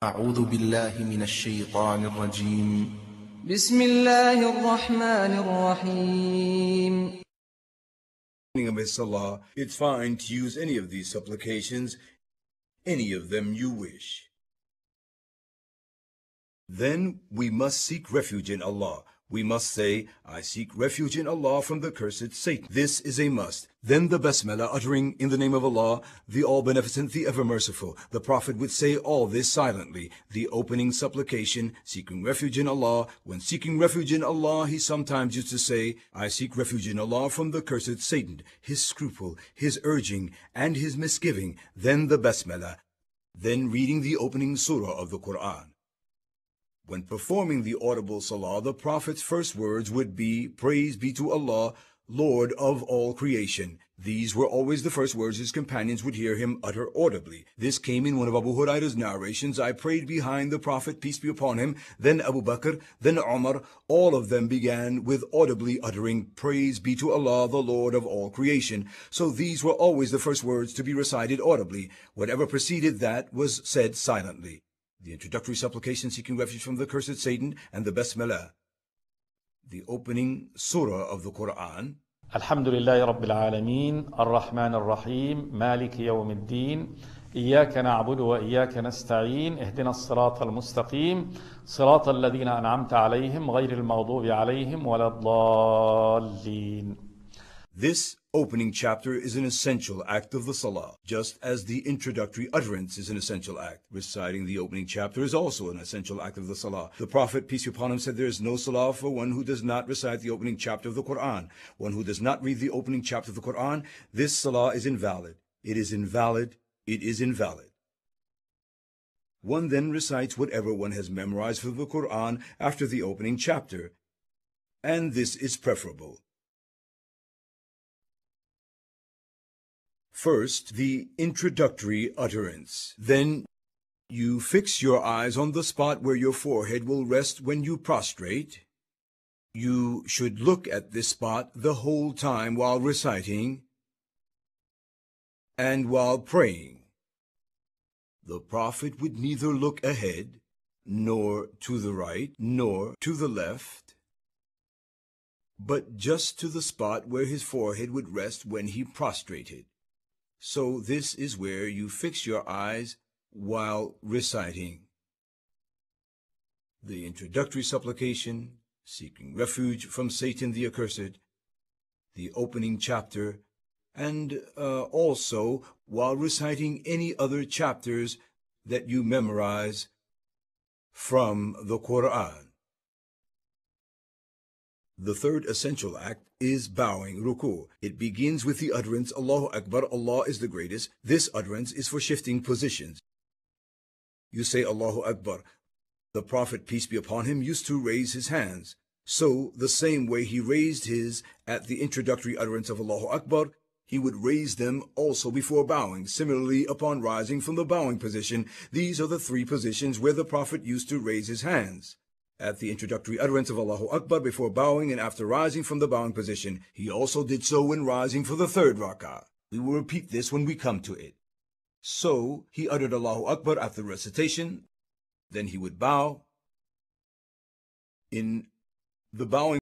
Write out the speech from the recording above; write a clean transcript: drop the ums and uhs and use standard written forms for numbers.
أعوذ بالله من الشيطان الرجيم. بسم الله الرحمن الرحيم. Of his salah, it's fine to use any of these supplications, any of them you wish. Then we must seek refuge in Allah. We must say, I seek refuge in Allah from the cursed Satan. This is a must. Then the Basmala, uttering in the name of Allah, the All-Beneficent, the Ever-Merciful. The Prophet would say all this silently. The opening supplication, seeking refuge in Allah. When seeking refuge in Allah, he sometimes used to say, I seek refuge in Allah from the cursed Satan, his scruple, his urging, and his misgiving. Then the Basmala. Then reading the opening surah of the Quran. When performing the audible salah, the Prophet's first words would be, Praise be to Allah, Lord of all creation. These were always the first words his companions would hear him utter audibly. This came in one of Abu Hurairah's narrations. I prayed behind the Prophet, peace be upon him, then Abu Bakr, then Umar. All of them began with audibly uttering, Praise be to Allah, the Lord of all creation. So these were always the first words to be recited audibly. Whatever preceded that was said silently. The introductory supplication seeking refuge from the cursed Satan, and the Basmala. The opening surah of the Quran. الحمد لله رب العالمين الرحمن الرحيم مالك يوم الدين إياك نعبد وإياك نستعين اهدنا الصراط المستقيم صراط الذين أنعمت عليهم غير المغضوب عليهم ولا الضالين. This opening chapter is an essential act of the Salah, just as the introductory utterance is an essential act. Reciting the opening chapter is also an essential act of the Salah. The Prophet, peace be upon him, said there is no Salah for one who does not recite the opening chapter of the Quran. One who does not read the opening chapter of the Quran, this Salah is invalid. It is invalid. It is invalid. One then recites whatever one has memorized for the Quran after the opening chapter, and this is preferable. First, the introductory utterance. Then you fix your eyes on the spot where your forehead will rest when you prostrate. You should look at this spot the whole time while reciting and while praying. The Prophet would neither look ahead, nor to the right, nor to the left, but just to the spot where his forehead would rest when he prostrated. So this is where you fix your eyes while reciting. The introductory supplication, seeking refuge from Satan the accursed, the opening chapter, and also while reciting any other chapters that you memorize from the Quran. The third essential act is bowing, ruku'. It begins with the utterance, Allahu Akbar, Allah is the greatest. This utterance is for shifting positions. You say Allahu Akbar. The Prophet, peace be upon him, used to raise his hands. So, the same way he raised his at the introductory utterance of Allahu Akbar, he would raise them also before bowing. Similarly, upon rising from the bowing position, these are the three positions where the Prophet used to raise his hands. At the introductory utterance of Allahu Akbar before bowing and after rising from the bowing position. He also did so when rising for the third rak'ah. We will repeat this when we come to it. So, he uttered Allahu Akbar after recitation, then he would bow. In the bowing